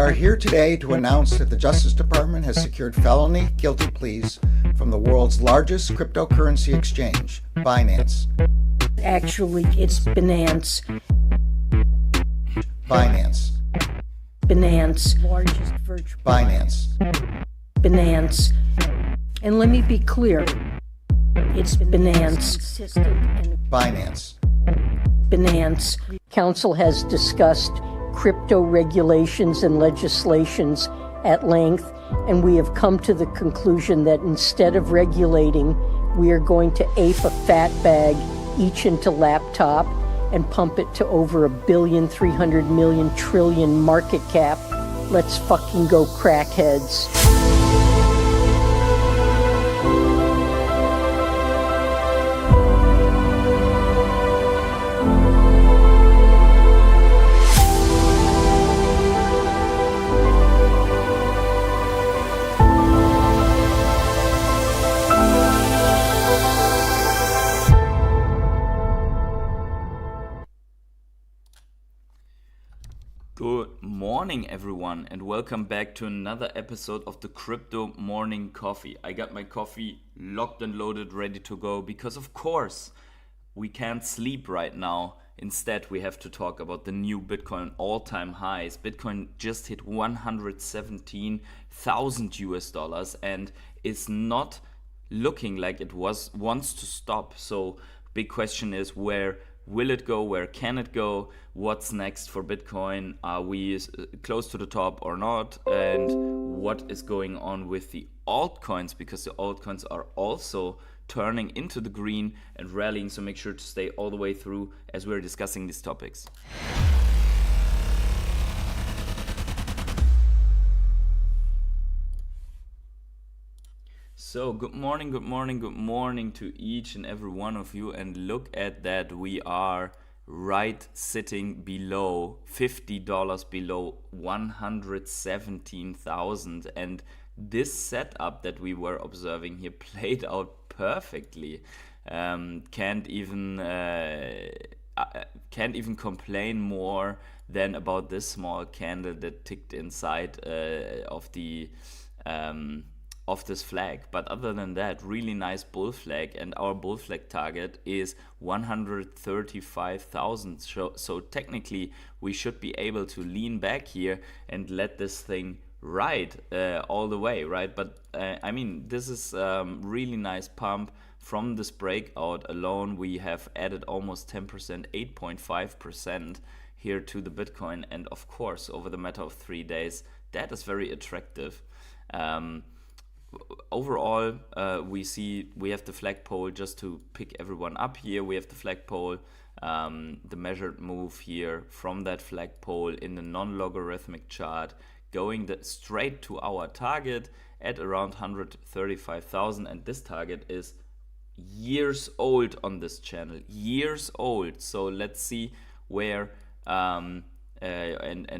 are here today to announce that the Justice Department has secured felony guilty pleas from the world's largest cryptocurrency exchange, Binance. Actually, it's Binance. Binance. Binance. Largest virtual. Binance. Binance. And let me be clear. It's Binance. Binance. Binance. Council has discussed crypto regulations and legislations at length, and we have come to the conclusion that instead of regulating, we are going to ape a fat bag each into laptop and pump it to over $1,300,000,000,000,000,000,000,000 market cap. Let's fucking go, crackheads. Good morning, everyone, and welcome back to another episode of the Crypto Morning Coffee. I got my coffee locked and loaded, ready to go, because of course we can't sleep right now. Instead, we have to talk about the new Bitcoin all-time highs. Bitcoin just hit 117,000 US dollars and is not looking like it wants to stop. So big question is, where will it go? Where can it go? What's next for Bitcoin? Are we close to the top or not? And what is going on with the altcoins? Because the altcoins are also turning into the green and rallying. So make sure to stay all the way through as we're discussing these topics. So good morning to each and every one of you, and look at that, we are right sitting below $50, below 117,000, and this setup that we were observing here played out perfectly. Can't even complain more than about this small candle that ticked inside of this flag. But other than that, really nice bull flag, and our bull flag target is 135,000. So technically we should be able to lean back here and let this thing ride all the way, right? But I mean, this is really nice pump. From this breakout alone, we have added almost 10%, 8.5% here to the Bitcoin, and of course over the matter of 3 days, that is very attractive. Overall, we have the flagpole, just to pick everyone up here. We have the flagpole, the measured move here from that flagpole in the non-logarithmic chart, going straight to our target at around 135,000, and this target is years old on this channel, years old. So let's see where and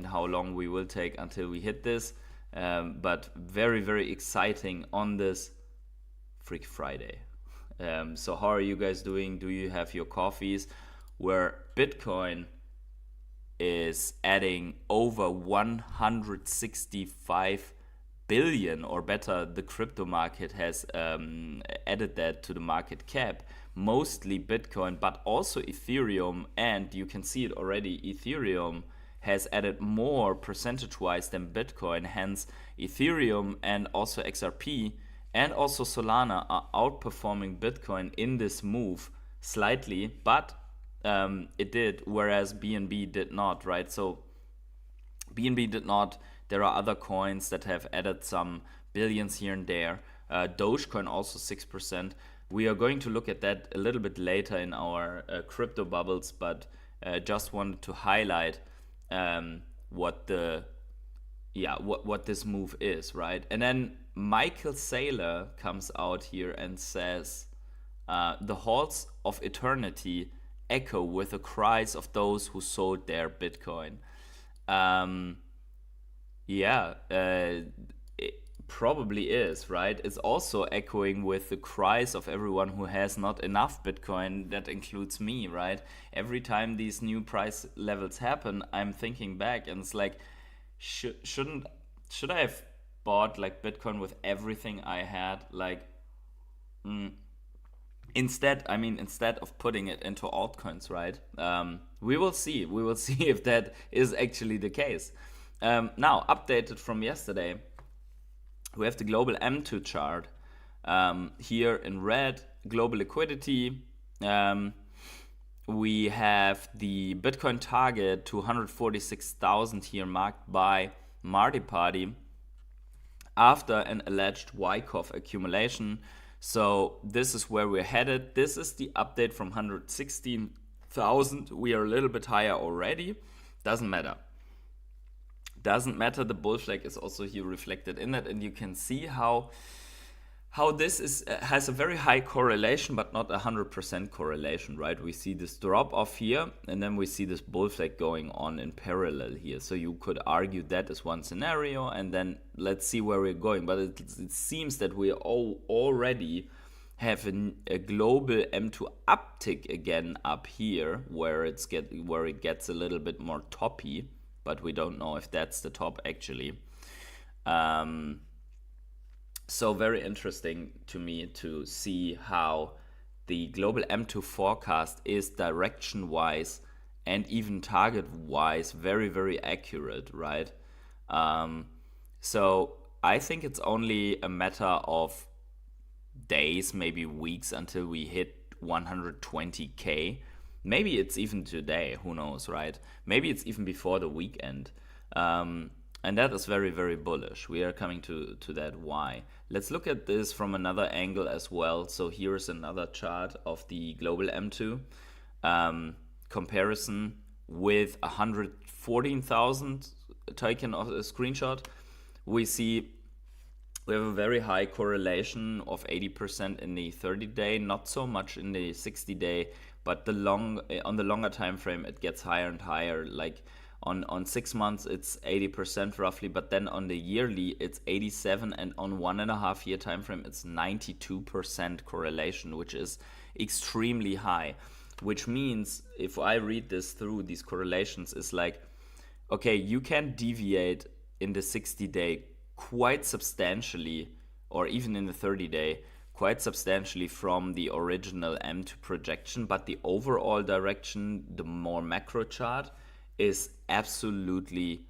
how long we will take until we hit this. But very, very exciting on this Freak Friday. So how are you guys doing? Do you have your coffees? Where Bitcoin is adding over 165 billion, or better, the crypto market has added that to the market cap. Mostly Bitcoin, but also Ethereum, and you can see it already, Ethereum has added more percentage-wise than Bitcoin. Hence, Ethereum and also XRP and also Solana are outperforming Bitcoin in this move slightly, but it did, whereas BNB did not, right? So BNB did not. There are other coins that have added some billions here and there. Dogecoin also 6%. We are going to look at that a little bit later in our crypto bubbles, but just wanted to highlight what this move is, right? And then Michael Saylor comes out here and says, the halls of eternity echo with the cries of those who sold their Bitcoin. It probably is, right? It's also echoing with the cries of everyone who has not enough Bitcoin. That includes me, right? Every time these new price levels happen, I'm thinking back and it's like, should I have bought like Bitcoin with everything I had? Like, instead of putting it into altcoins, right? We will see. We will see if that is actually the case. Now, updated from yesterday, we have the global M2 chart. Here in red, global liquidity. We have the Bitcoin target to 146,000 here, marked by Marty Party after an alleged Wyckoff accumulation. So this is where we're headed. This is the update from 116,000. We are a little bit higher already. Doesn't matter. The bull flag is also here reflected in that, and you can see how this has a very high correlation, but not 100% correlation, right? We see this drop off here, and then we see this bull flag going on in parallel here. So you could argue that is one scenario, and then let's see where we're going. But it seems that we already have a global M2 uptick again up here, where it gets a little bit more toppy, but we don't know if that's the top actually. So very interesting to me to see how the global M2 forecast is direction-wise and even target-wise very, very accurate, right? So I think it's only a matter of days, maybe weeks, until we hit 120K. Maybe it's even today, who knows, right? Maybe it's even before the weekend. And that is very, very bullish. We are coming to that why. Let's look at this from another angle as well. So here's another chart of the global M2 comparison with 114,000 taken off a screenshot. We see we have a very high correlation of 80% in the 30-day, not so much in the 60-day, but on the longer time frame it gets higher and higher. Like on 6 months it's 80% roughly, but then on the yearly it's 87, and on 1.5 year time frame it's 92% correlation, which is extremely high. Which means if I read this through, these correlations is like, okay, you can deviate in the 60-day quite substantially, or even in the 30-day quite substantially from the original M2 projection, but the overall direction, the more macro chart, is absolutely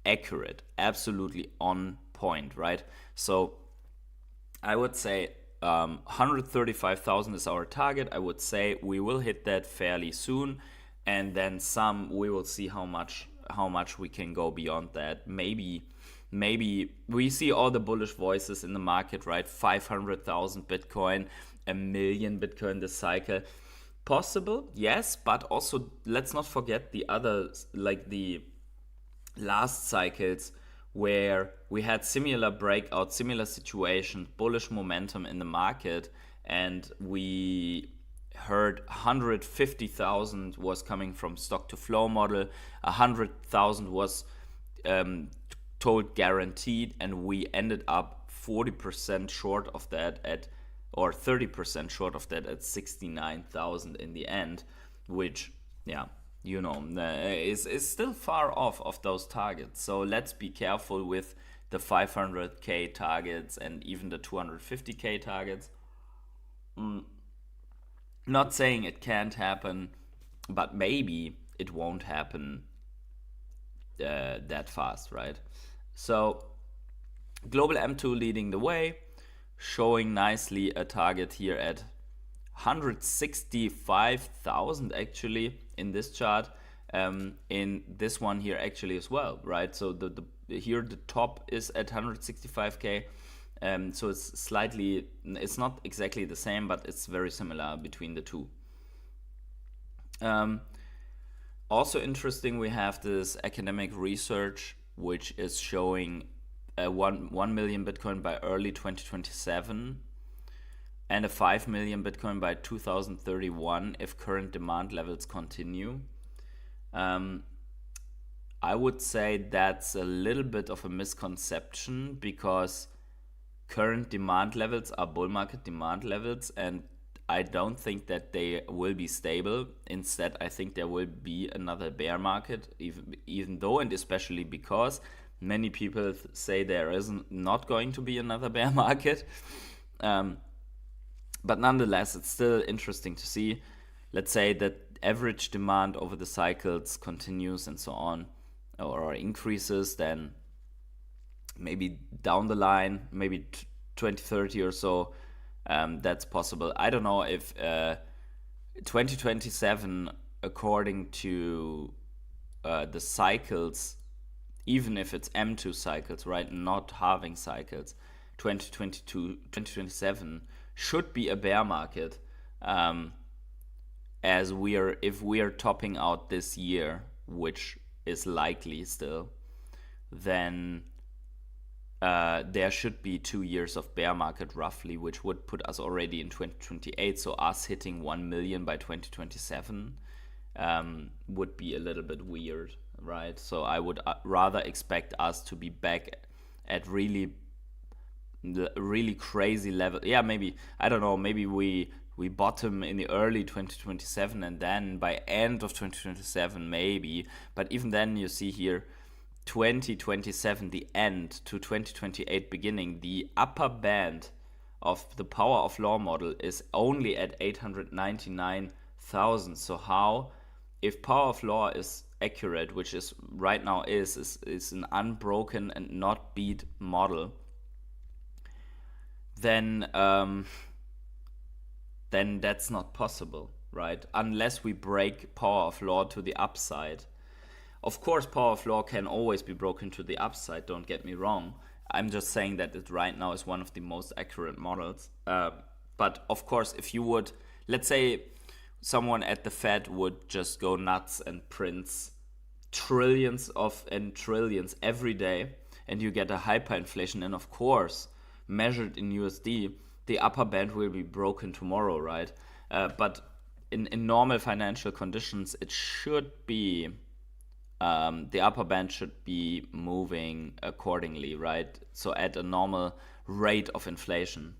accurate, absolutely on point, right? So I would say 135,000 is our target. I would say we will hit that fairly soon, and then we will see how much we can go beyond that. Maybe we see all the bullish voices in the market, right? 500,000 Bitcoin, 1 million Bitcoin this cycle. Possible, yes, but also let's not forget the others, like the last cycles where we had similar breakout, similar situations, bullish momentum in the market, and we heard 150,000 was coming from stock to flow model, 100,000 was told guaranteed, and we ended up 40% short of that or 30% short of that at 69,000 in the end, which, yeah, is still far off of those targets. So let's be careful with the 500K targets and even the 250K targets. Not saying it can't happen, but maybe it won't happen that fast, right? So global M2 leading the way, showing nicely a target here at 165,000 actually in this chart, in this one here actually as well, right? So here the top is at 165K, so it's not exactly the same, but it's very similar between the two. Also interesting, we have this academic research which is showing 1 million Bitcoin by early 2027 and a 5 million Bitcoin by 2031 if current demand levels continue. I would say that's a little bit of a misconception, because current demand levels are bull market demand levels, and I don't think that they will be stable. Instead, I think there will be another bear market, even though, and especially because many people say there is not going to be another bear market. But nonetheless, it's still interesting to see. Let's say that average demand over the cycles continues and so on, or increases, then maybe down the line, maybe 2030 or so, that's possible. I don't know if 2027, according to the cycles, even if it's M2 cycles, right, not halving cycles, 2022, 2027 should be a bear market, as if we are topping out this year, which is likely still, then there should be 2 years of bear market roughly, which would put us already in 2028. So us hitting 1 million by 2027 would be a little bit weird, right? So I would rather expect us to be back at really crazy level. Yeah, maybe, I don't know, maybe we bottom in the early 2027, and then by end of 2027 maybe. But even then, you see here 2027 the end to 2028 beginning, the upper band of the power of law model is only at 899,000. So how, if power of law is accurate, which is right now is an unbroken and not beat model, then that's not possible, right? Unless we break power of law to the upside. Of course, power of law can always be broken to the upside, don't get me wrong. I'm just saying that it right now is one of the most accurate models. But of course, if you would, let's say someone at the Fed would just go nuts and print trillions every day, and you get a hyperinflation, and of course, measured in USD, the upper band will be broken tomorrow, right? But in normal financial conditions, it should be, the upper band should be moving accordingly, right? So at a normal rate of inflation.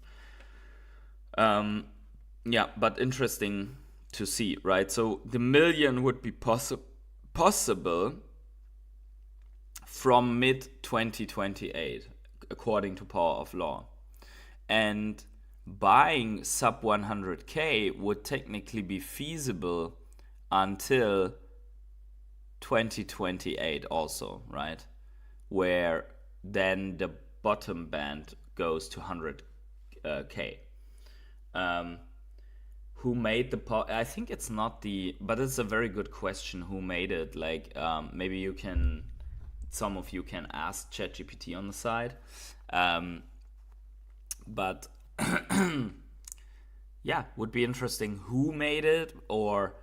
Yeah, but interesting to see, right? So the million would be possible from mid 2028, according to power of law. And buying sub 100k would technically be feasible until 2028 also, right? Where then the bottom band goes to 100k. Who made the I think it's not but it's a very good question, who made it. Like, maybe some of you can ask ChatGPT on the side. But yeah, would be interesting who made it, or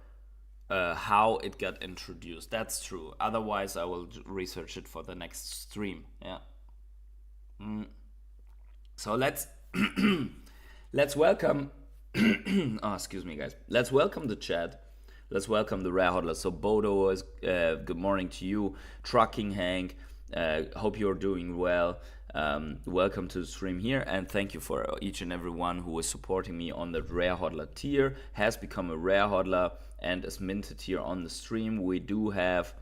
how it got introduced. That's true. Otherwise, I will research it for the next stream. Yeah. So let's welcome. Oh, excuse me, guys. Let's welcome the chat. Let's welcome the rare hodlers. So Bodo is good morning to you. Trucking Hank. Hope you're doing well. Welcome to the stream here, and thank you for each and every one who is supporting me on the rare hodler tier, has become a rare hodler, and is minted here on the stream. We do have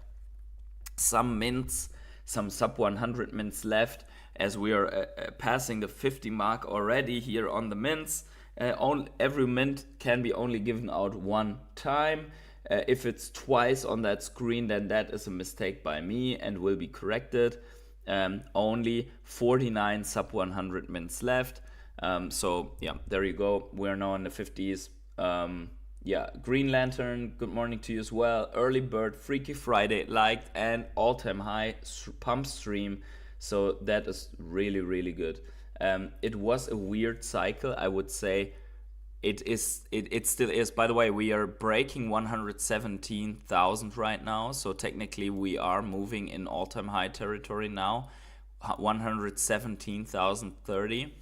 some mints, some sub 100 mints left, as we are passing the 50 mark already here on the mints. Every mint can be only given out one time. If it's twice on that screen, then that is a mistake by me and will be corrected. Only 49 sub 100 mints left. So yeah, there you go. We're now in the 50s. Yeah, Green Lantern, good morning to you as well. Early Bird, Freaky Friday, liked, and all-time high pump stream. So that is really, really good. It was a weird cycle, I would say. It still is. By the way, we are breaking 117,000 right now. So technically we are moving in all-time high territory now. 117,030.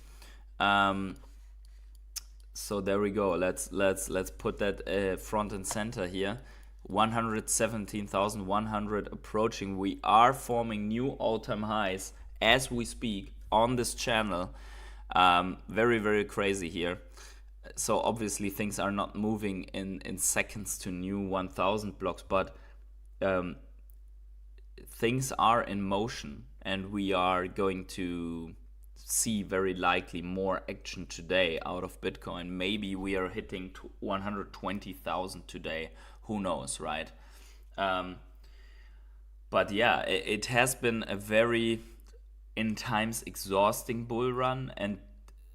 So there we go. Let's put that front and center here. 117,100 approaching. We are forming new all-time highs as we speak on this channel. Very, very crazy here. so obviously things are not moving in seconds to new 1000 blocks, but things are in motion, and we are going to see very likely more action today out of Bitcoin. Maybe we are hitting 120,000 today. Who knows, right? But yeah, it has been a very, in times, exhausting bull run, and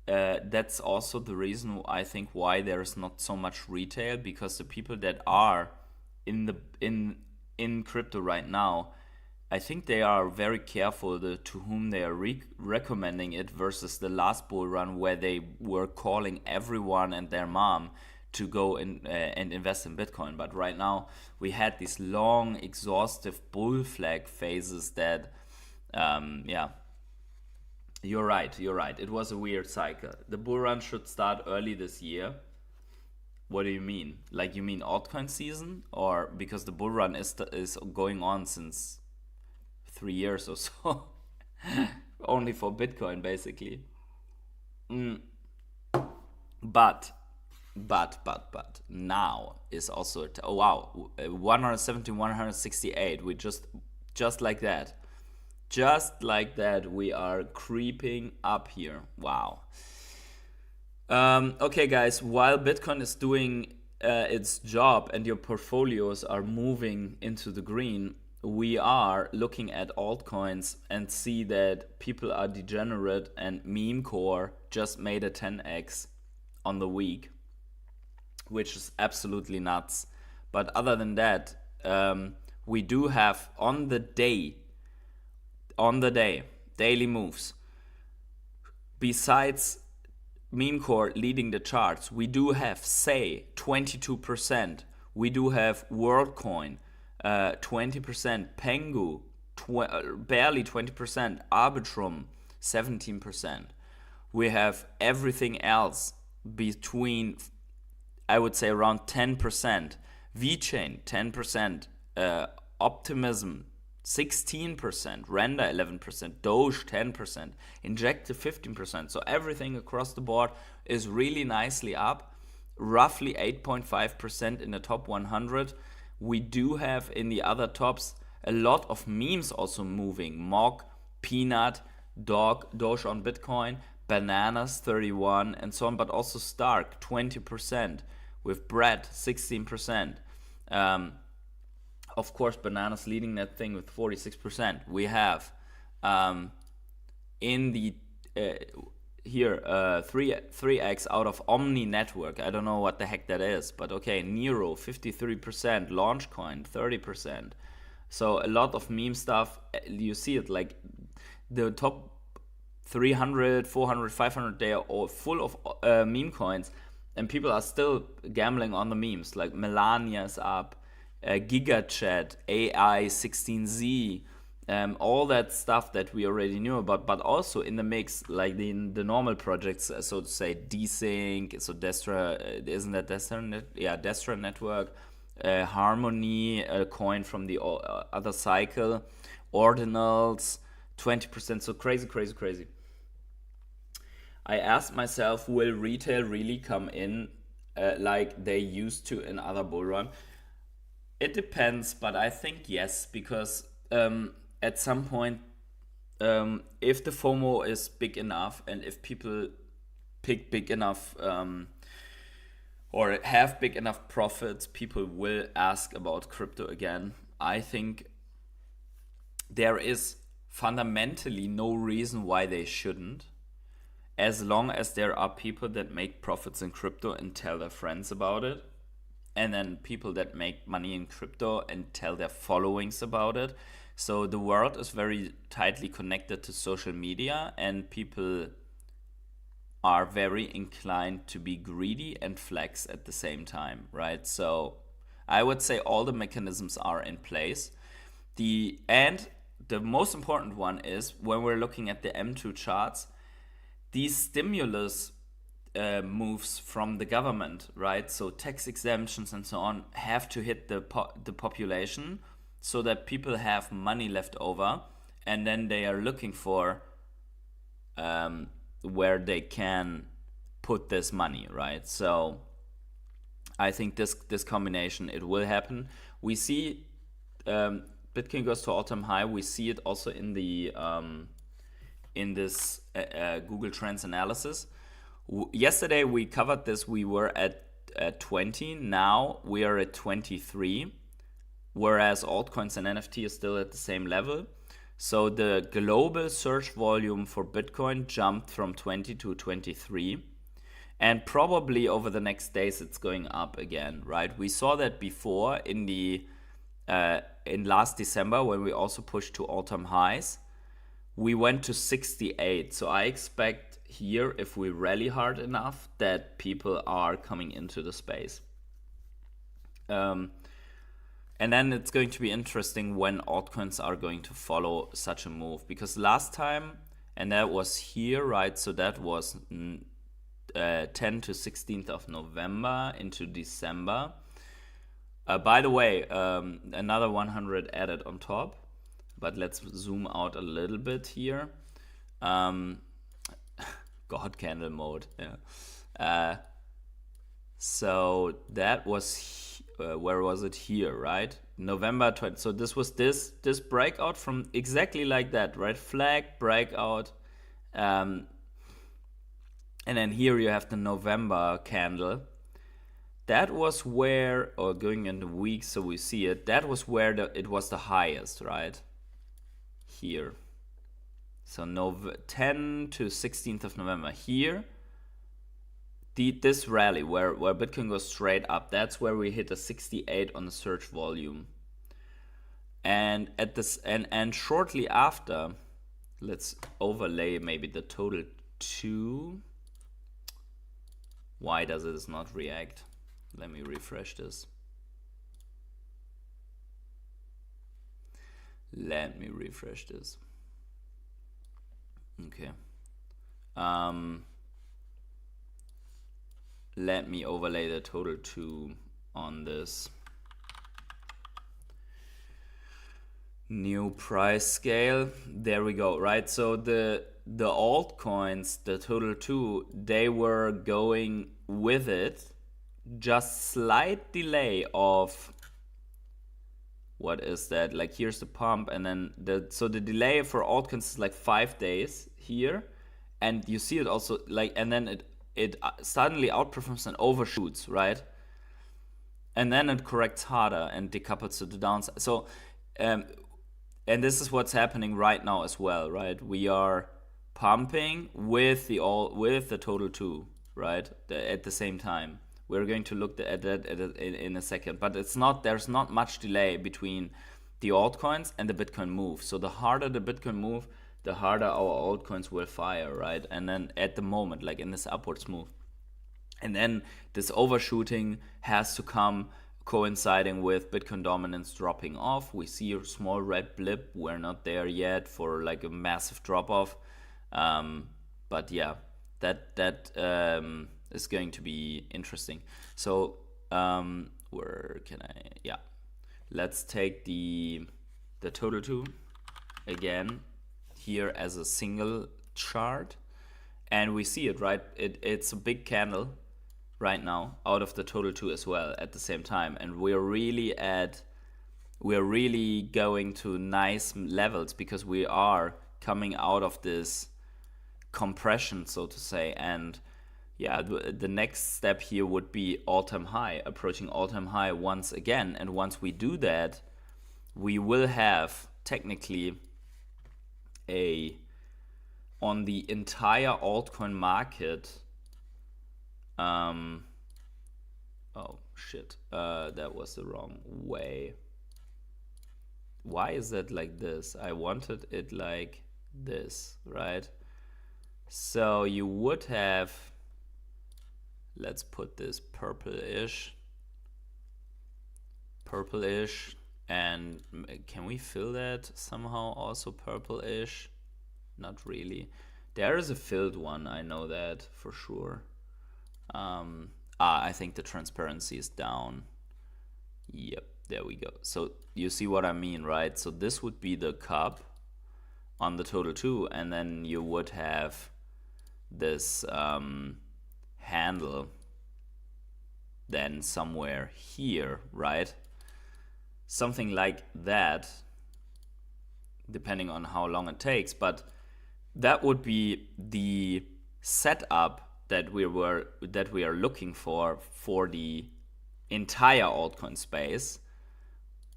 that's also the reason I think why there is not so much retail, because the people that are in crypto right now, I think they are very careful to whom they are recommending it, versus the last bull run where they were calling everyone and their mom to go and invest in Bitcoin. But right now we had these long, exhaustive bull flag phases that, you're right. It was a weird cycle. The bull run should start early this year. What do you mean? Like, you mean altcoin season, or because the bull run is going on since 3 years or so, only for Bitcoin basically. But now is also 170, 168. We just like that we are creeping up here. Wow. Okay, guys, while Bitcoin is doing its job and your portfolios are moving into the green, we are looking at altcoins and see that people are degenerate, and meme core just made a 10x on the week, which is absolutely nuts. But other than that, we do have on the day, daily moves. Besides meme core leading the charts, we do have Say 22%. We do have WorldCoin 20%, Pengu barely 20%, Arbitrum 17%. We have everything else between, I would say, around 10%. VeChain 10%, Optimism 16%, Render 11%, Doge 10%, Injective 15%. So everything across the board is really nicely up, roughly 8.5% in the top 100. We do have in the other tops a lot of memes also moving. Mock, Peanut, Doge on Bitcoin, Bananas 31, and so on, but also Stark 20%, with Brett 16%. Of course, Bananas leading that thing with 46%. We have in the here 3x out of Omni Network. I don't know what the heck that is, but okay. Nero 53%, Launchcoin 30%. So a lot of meme stuff. You see it, like the top 300, 400, 500, they are all full of meme coins, and people are still gambling on the memes. Like Melania is up, GigaChat, AI16Z, all that stuff that we already knew about, but also in the mix, like the normal projects, so to say, Desync, so Destra, isn't that Destra? Yeah, Destra Network, Harmony, a coin from the other cycle, Ordinals, 20%, so crazy. I asked myself, will retail really come in like they used to in other bull run? It depends, but I think yes, because at some point, if the FOMO is big enough, and if people pick big enough or have big enough profits, people will ask about crypto again. I think there is fundamentally no reason why they shouldn't, as long as there are people that make profits in crypto and tell their friends about it, and then people that make money in crypto and tell their followings about it. So the world is very tightly connected to social media, and people are very inclined to be greedy and flex at the same time, right? So I would say all the mechanisms are in place. The most important one is, when we're looking at the M2 charts, these stimulus moves from the government, right? So tax exemptions and so on have to hit the population, so that people have money left over, and then they are looking for where they can put this money, right? So I think this combination, it will happen. We see Bitcoin goes to all-time high. We see it also in the in this Google Trends analysis. Yesterday we covered this. We were at 20. Now we are at 23, whereas altcoins and NFT is still at the same level. So the global search volume for Bitcoin jumped from 20 to 23. And probably over the next days it's going up again, right? We saw that before in the in last December when we also pushed to all-time highs. We went to 68. So I expect here, if we rally hard enough, that people are coming into the space. And then it's going to be interesting when altcoins are going to follow such a move. Because last time, and that was here, right? So that was 10 to 16th of November into December. By the way, another 100 added on top. But let's zoom out a little bit here. God candle mode. Yeah. So that was where was it here, right? November 20. So this was this breakout from exactly like that, right? Flag breakout. And then here you have the November candle. That was where, or going in the week, so we see it. That was where it was the highest, right? Here. So 10 to 16th of November. Here, this rally where Bitcoin goes straight up, that's where we hit a 68 on the search volume. And at this and shortly after, let's overlay maybe the total 2. Why does it not react? Let me refresh this. Let me refresh this. Okay. Let me overlay the total 2 on this new price scale. There we go, right? So the altcoins, the total 2, they were going with it. Just slight delay of, what is that? Like here's the pump, and then the delay for altcoins is like 5 days here, and you see it also like, and then it suddenly outperforms and overshoots, right? And then it corrects harder and decouples to the downside. So, and this is what's happening right now as well, right? We are pumping with the total 2, right? At the same time. We're going to look at that in a second, but there's not much delay between the altcoins and the Bitcoin move. So the harder the Bitcoin move, the harder our altcoins will fire, right? And then at the moment, like in this upwards move, and then this overshooting has to come coinciding with Bitcoin dominance dropping off. We see a small red blip. We're not there yet for like a massive drop off, but yeah, that is going to be interesting. So where can I, yeah, let's take the total 2 again here as a single chart, and we see it, right? It's a big candle right now out of the total 2 as well at the same time, and we're really going to nice levels because we are coming out of this compression, so to say. And yeah, the next step here would be all-time high, approaching all-time high once again. And once we do that, we will have technically on the entire altcoin market, oh shit, that was the wrong way. Why is that like this? I wanted it like this, right? So you would have, let's put this purplish, and can we fill that somehow also purplish? Not really. There is a filled one, I know that for sure. I think the transparency is down. Yep, there we go. So you see what I mean, right? So this would be the cup on the total 2, and then you would have this handle then somewhere here, right? Something like that, depending on how long it takes, but that would be the setup that we are looking for the entire altcoin space,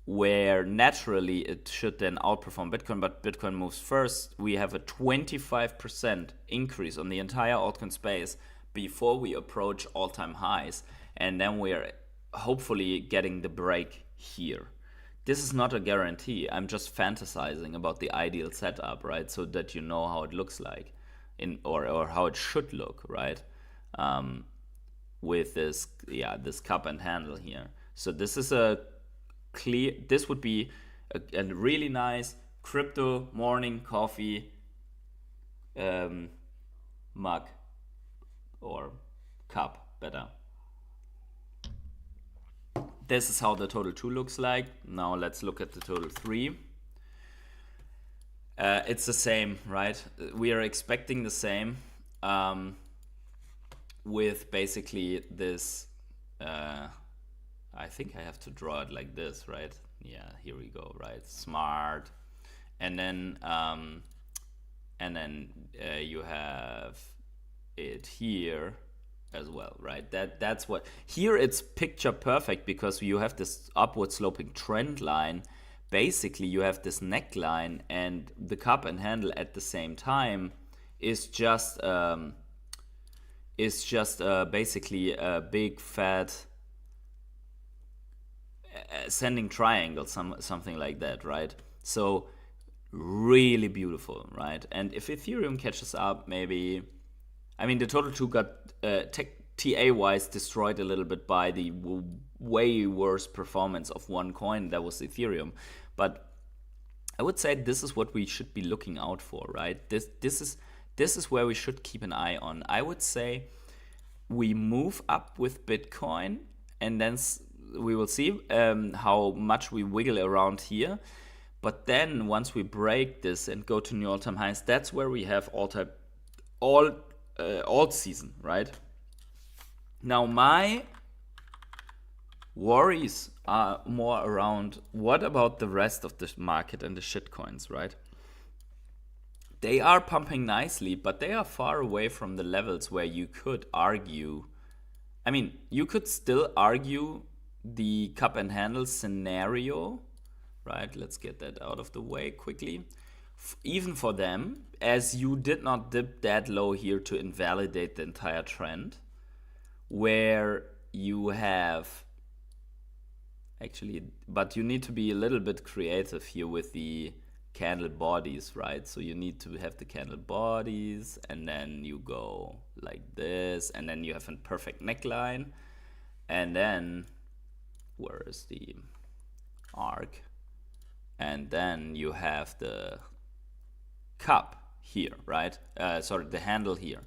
where naturally it should then outperform Bitcoin, but Bitcoin moves first. We have a 25% increase on the entire altcoin space before we approach all-time highs, and then we are hopefully getting the break here. This is not a guarantee. I'm just fantasizing about the ideal setup, right? So that you know how it looks like, or how it should look, right? With this cup and handle here. So this is this would be a really nice crypto morning coffee mug, or cup, better. This is how the total 2 looks like. Now let's look at the total 3. It's the same, right? We are expecting the same, with basically this. I think I have to draw it like this, right? Yeah, here we go, right? Smart. And then you have it here as well, right? That's what here it's picture perfect, because you have this upward sloping trend line. Basically you have this neckline, and the cup and handle at the same time is just basically a big fat ascending triangle, something like that, right? So really beautiful, right? And if Ethereum catches up, maybe, I mean, the total 2 got TA-wise destroyed a little bit by the way worse performance of one coin, that was Ethereum. But I would say this is what we should be looking out for, right? This is where we should keep an eye on. I would say we move up with Bitcoin, and then we will see how much we wiggle around here. But then once we break this and go to new all-time highs, that's where we have alt season, right? Now my worries are more around, what about the rest of the market and the shitcoins, right? They are pumping nicely, but they are far away from the levels where you could argue. I mean, you could still argue the cup and handle scenario, right? Let's get that out of the way quickly. Even for them, as you did not dip that low here to invalidate the entire trend, where you have actually, but you need to be a little bit creative here with the candle bodies, right? So you need to have the candle bodies, and then you go like this, and then you have a perfect neckline, and then where is the arc? And then you have the cup here, right? Sorry, the handle here.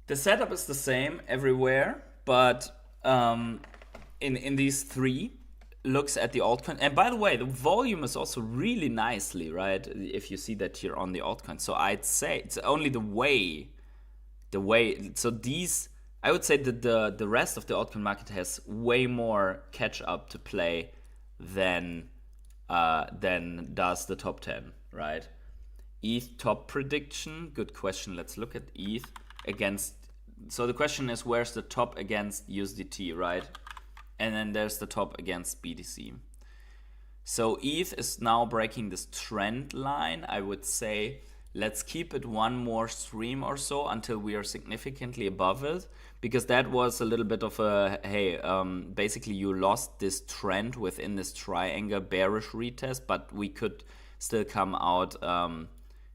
The setup is the same everywhere, but in these 3 looks at the altcoin. And by the way, the volume is also really nicely, right? If you see that here on the altcoin. So I'd say it's only the way. So these, I would say that the rest of the altcoin market has way more catch up to play than does the top 10, right? ETH top prediction, good question. Let's look at ETH against. So the question is, where's the top against USDT, right? And then there's the top against BTC. So ETH is now breaking this trend line. I would say let's keep it one more stream or so until we are significantly above it, because that was a little bit of a, hey, basically you lost this trend within this triangle bearish retest, but we could still come out.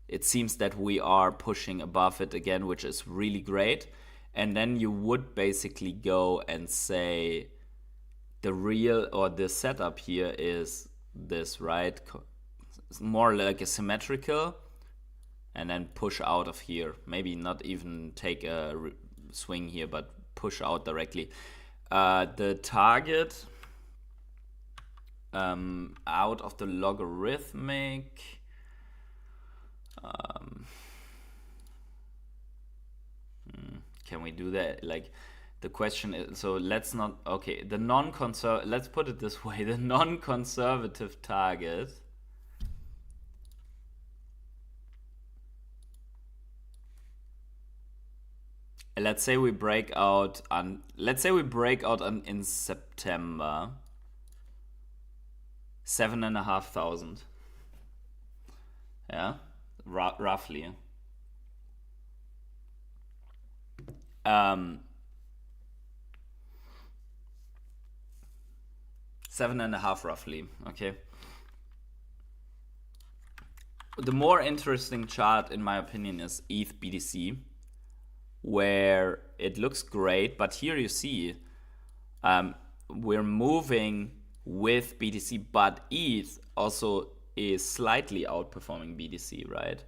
It seems that we are pushing above it again, which is really great. And then you would basically go and say, the real, or the setup here is this, right? It's more like a symmetrical, and then push out of here. Maybe not even take a swing here, but push out directly. The target out of the logarithmic. can we do that? Like, the question is, so let's not, okay, let's put it this way, the non-conservative target, let's say we break out in September, 7,500. Yeah, roughly. 7.5 roughly. Okay. The more interesting chart, in my opinion, is ETH BTC, where it looks great, but here you see we're moving with BTC, but ETH also is slightly outperforming BTC, right?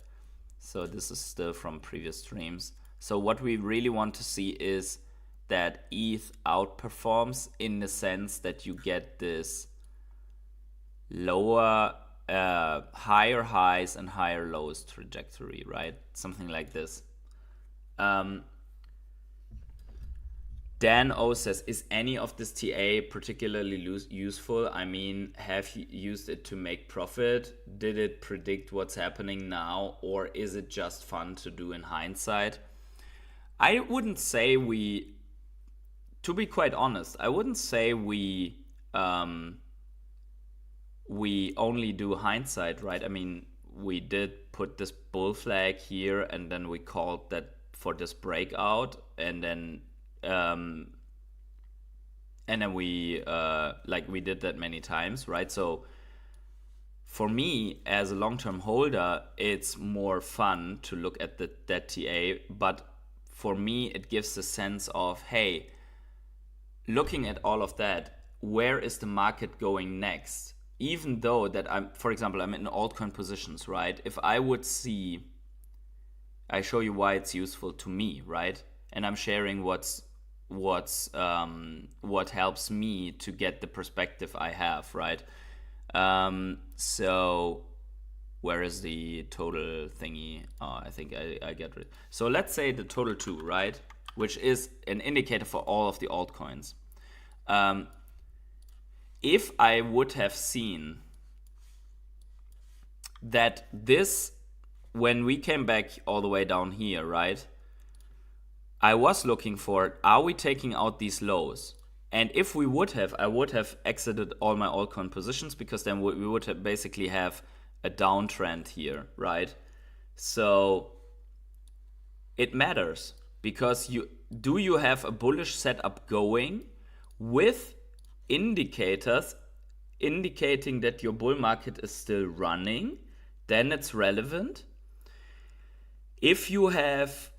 So this is still from previous streams. So what we really want to see is that ETH outperforms, in the sense that you get this lower, higher highs and higher lows trajectory, right? Something like this. Dan O says, is any of this TA particularly useful? I mean, have you used it to make profit? Did it predict what's happening now? Or is it just fun to do in hindsight? I wouldn't say to be quite honest, I wouldn't say we only do hindsight, right? I mean, we did put this bull flag here, and then we called that for this breakout, and then we we did that many times, right? So for me, as a long-term holder, it's more fun to look at that TA, but for me, it gives a sense of, hey, looking at all of that, where is the market going next? Even though that for example, I'm in altcoin positions, right? If I would see, I show you why it's useful to me, right? And I'm sharing what helps me to get the perspective I have, right? So where is the total thingy? Oh, I think I get it. So let's say the total 2, right? Which is an indicator for all of the altcoins. If I would have seen that this, when we came back all the way down here, right? I was looking for, are we taking out these lows? And if we would have, I would have exited all my altcoin positions, because then we would have basically have a downtrend here, right? So it matters, because you have a bullish setup going with indicators indicating that your bull market is still running, then it's relevant. If you have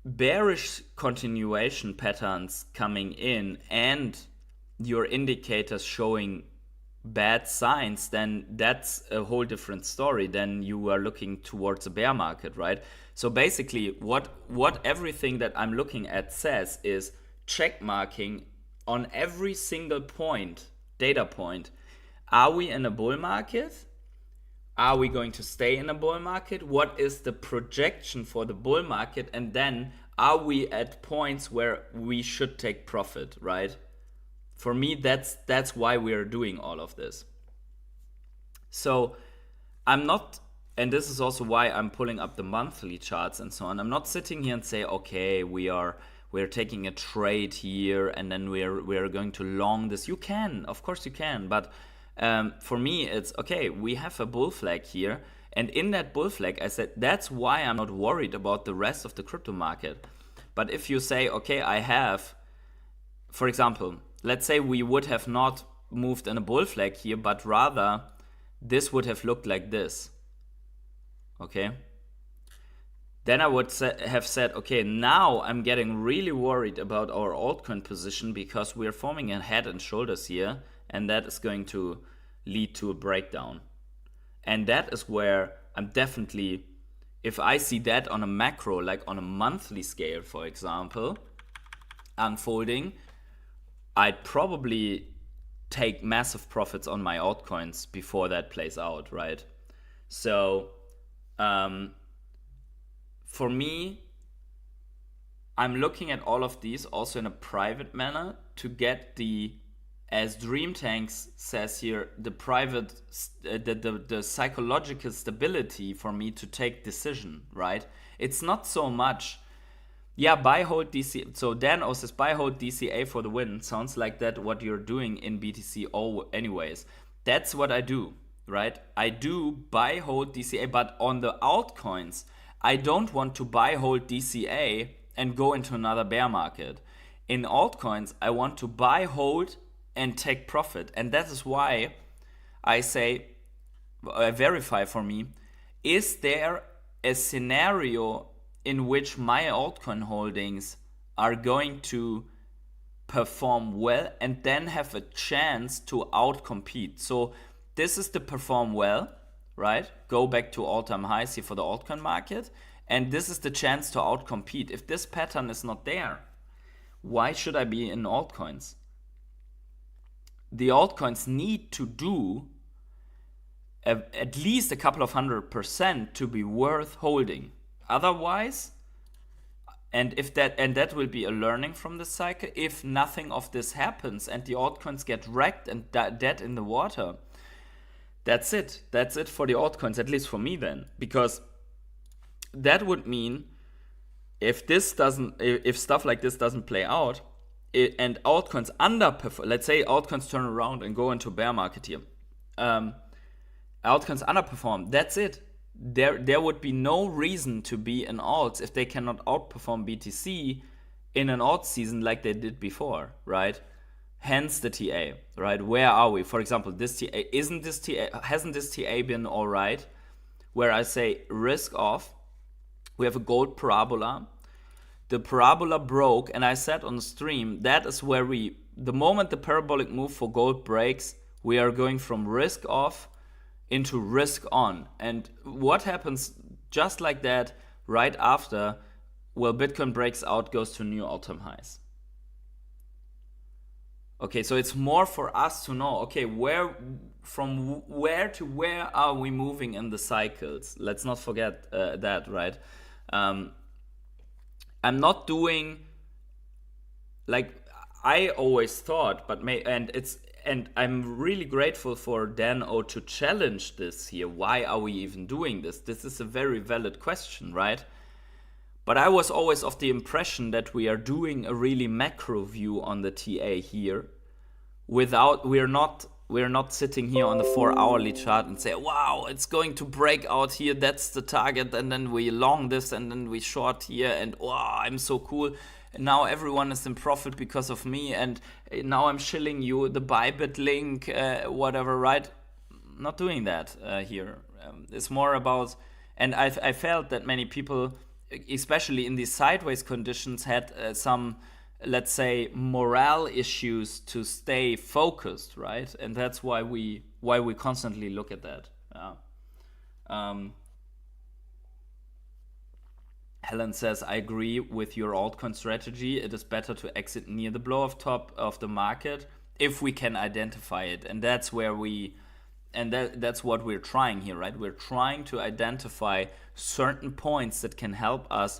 bearish continuation patterns coming in and your indicators showing bad signs, then that's a whole different story. Then you are looking towards a bear market, right? So basically what everything that I'm looking at says is check marking on every single data point. Are we in a bull market? Are we going to stay in a bull market? What is the projection for the bull market? And then are we at points where we should take profit, right? For me, that's why we are doing all of this. So I'm not, and this is also why I'm pulling up the monthly charts and so on. I'm not sitting here and say, okay, we're taking a trade here and then we're going to long this. You can, of course you can, but for me it's okay, we have a bull flag here, and in that bull flag I said that's why I'm not worried about the rest of the crypto market. But if you say, okay, I have, for example, let's say we would have not moved in a bull flag here, but rather this would have looked like this, okay? Then I would have said, okay, now I'm getting really worried about our altcoin position because we're forming a head and shoulders here, and that is going to lead to a breakdown. And that is where I'm definitely, if I see that on a macro, like on a monthly scale, for example, unfolding, I'd probably take massive profits on my altcoins before that plays out, right? So, for me, I'm looking at all of these also in a private manner to get the, as Dream Tanks says here, the private, the psychological stability for me to take decision, right? It's not so much, yeah, buy, hold, DC. So Dan O says, buy, hold, DCA for the win. Sounds like that what you're doing in BTC anyways. That's what I do, right? I do buy, hold, DCA, but on the altcoins, I don't want to buy, hold, DCA and go into another bear market. In altcoins, I want to buy, hold, and take profit. And that is why I say, verify for me, is there a scenario in which my altcoin holdings are going to perform well and then have a chance to outcompete? So this is the perform well, right? Go back to all-time highs here for the altcoin market. And this is the chance to outcompete. If this pattern is not there, why should I be in altcoins? The altcoins need to do at least a couple of 100% to be worth holding. Otherwise, and that will be a learning from the cycle, if nothing of this happens and the altcoins get wrecked and dead in the water, that's it. That's it for the altcoins, at least for me then. Because that would mean if stuff like this doesn't play out, and altcoins underperform, let's say altcoins turn around and go into bear market here, altcoins underperform, that's it. There would be no reason to be in alts if they cannot outperform BTC in an alt season like they did before, right? Hence the TA, right? Where are we? For example, this TA, hasn't this TA been all right? Where I say risk off, we have a gold parabola. The parabola broke, and I said on the stream, that is where the moment the parabolic move for gold breaks, we are going from risk off into risk on. And what happens just like that right after? Well, Bitcoin breaks out, goes to new all-time highs. Okay, so it's more for us to know, okay, from where to where are we moving in the cycles? Let's not forget that, right? I'm not doing, like I always thought, and I'm really grateful for Dan O to challenge this here. Why are we even doing this? This is a very valid question, right? But I was always of the impression that we are doing a really macro view on the TA here. We're not sitting here on the 4-hourly chart and say, wow, it's going to break out here, that's the target, and then we long this and then we short here, and wow, I'm so cool. And now everyone is in profit because of me, and now I'm shilling you the Bybit link, whatever, right? Not doing that here. It's more about, and I felt that many people, especially in these sideways conditions, had some, let's say, morale issues to stay focused, right? And that's why we constantly look at that. Helen says, I agree with your altcoin strategy. It is better to exit near the blow-off top of the market if we can identify it. And that's where that's what we're trying here, right? We're trying to identify certain points that can help us.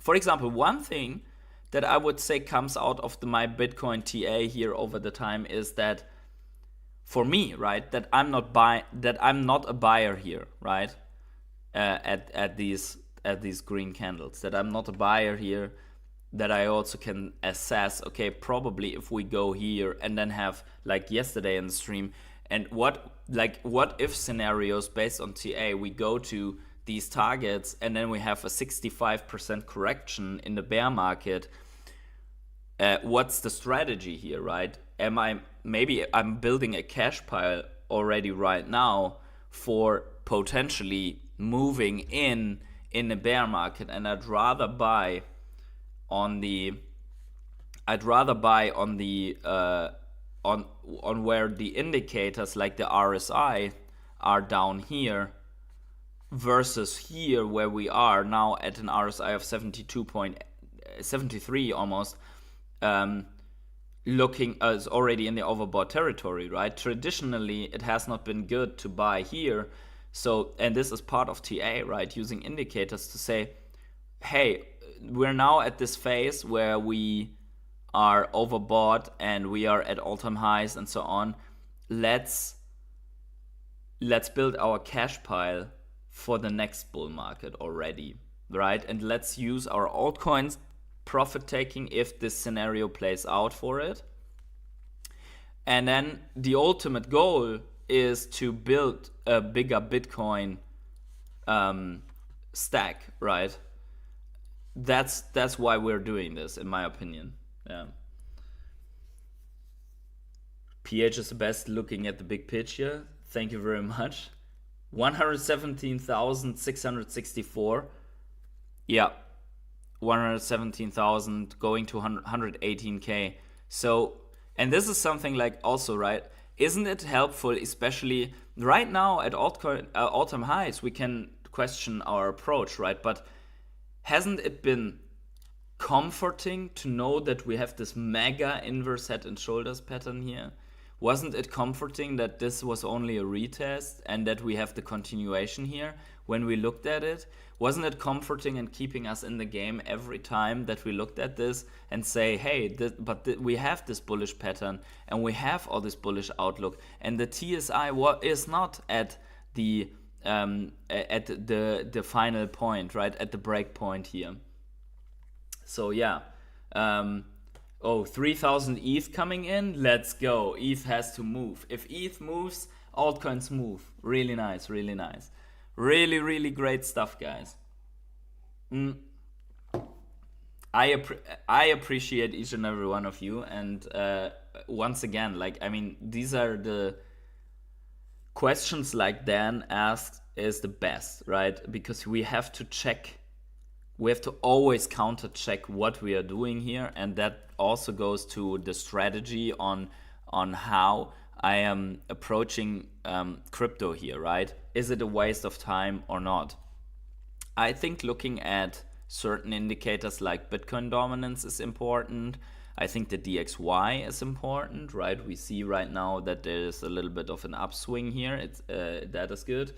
For example, one thing that I would say comes out of my Bitcoin TA here over the time is that, for me, right, that I'm not a buyer here, right, at these green candles. That I'm not a buyer here. That I also can assess, okay, probably if we go here and then have, like yesterday in the stream, and what if scenarios based on TA, we go to these targets and then we have a 65% correction in the bear market. What's the strategy here, right? Maybe I'm building a cash pile already right now for potentially moving in the bear market, and I'd rather buy on where the indicators like the RSI are down here versus here where we are now at an RSI of 72.73 almost, looking as already in the overbought territory, right? Traditionally, it has not been good to buy here. So, and this is part of TA, right? Using indicators to say, hey, we're now at this phase where we are overbought and we are at all-time highs and so on. Let's build our cash pile for the next bull market already, right? And let's use our altcoins profit taking if this scenario plays out for it. And then the ultimate goal is to build a bigger Bitcoin stack, right? That's why we're doing this, in my opinion. Yeah. PH is the best looking at the big picture. Thank you very much. 117,664. Yeah. 117,000 going to 118K. So, and this is something like also, right? Isn't it helpful, especially right now at altcoin all-time highs, we can question our approach, right? But hasn't it been comforting to know that we have this mega inverse head and shoulders pattern here? Wasn't it comforting that this was only a retest and that we have the continuation here when we looked at it? Wasn't it comforting and keeping us in the game every time that we looked at this and say, hey, we have this bullish pattern and we have all this bullish outlook, and the TSI is not at the final point, right? At the break point here. So yeah. 3,000 ETH coming in. Let's go. ETH has to move. If ETH moves, altcoins move. Really nice, really nice. Really, really great stuff, guys. I appreciate each and every one of you. And once again, these are the questions like Dan asked is the best, right? Because we have to check. We have to always counter check what we are doing here, and that also goes to the strategy on how I am approaching crypto here, right? Is it a waste of time or not? I think looking at certain indicators like Bitcoin dominance is important. I think the DXY is important, right? We see right now that there is a little bit of an upswing here. That is good.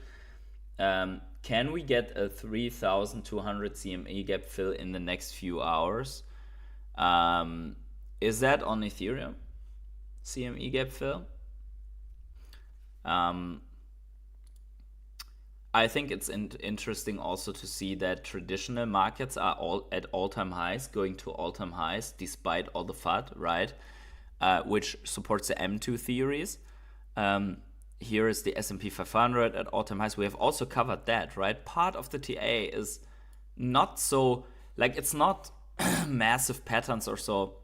Can we get a 3,200 CME gap fill in the next few hours? Is that on Ethereum? CME gap fill? I think it's interesting also to see that traditional markets are all at all-time highs, going to all-time highs despite all the FUD, right? Which supports the M2 theories. Here is the S&P 500 at all-time highs. We have also covered that, right? Part of the TA is not so, it's not massive patterns or so.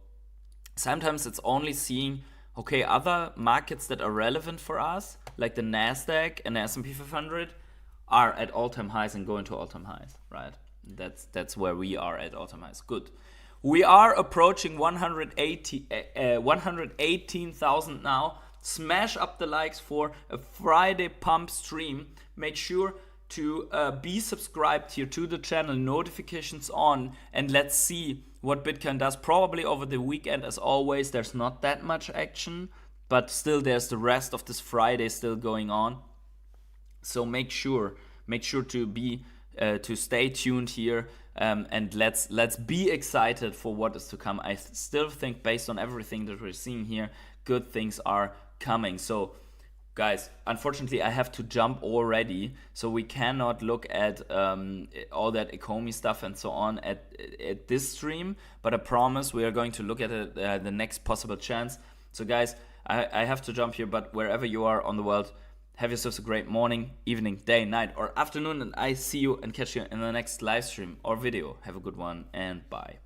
Sometimes it's only seeing, okay, other markets that are relevant for us, like the NASDAQ and the S&P 500, are at all-time highs and going to all-time highs, right? That's where we are at all-time highs. Good. We are approaching 118,000 now. Smash up the likes for a Friday pump stream. Make sure to be subscribed here to the channel, notifications on, and let's see what Bitcoin does. Probably over the weekend, as always, there's not that much action, but still there's the rest of this Friday still going on. So make sure to be to stay tuned here, and let's be excited for what is to come. I still think, based on everything that we're seeing here, good things are coming. So guys, unfortunately I have to jump already, so we cannot look at all that economy stuff and so on at this stream, but I promise we are going to look at it the next possible chance. So guys, I have to jump here, but wherever you are on the world, have yourselves a great morning, evening, day, night, or afternoon, and I see you and catch you in the next live stream or video. Have a good one, and bye.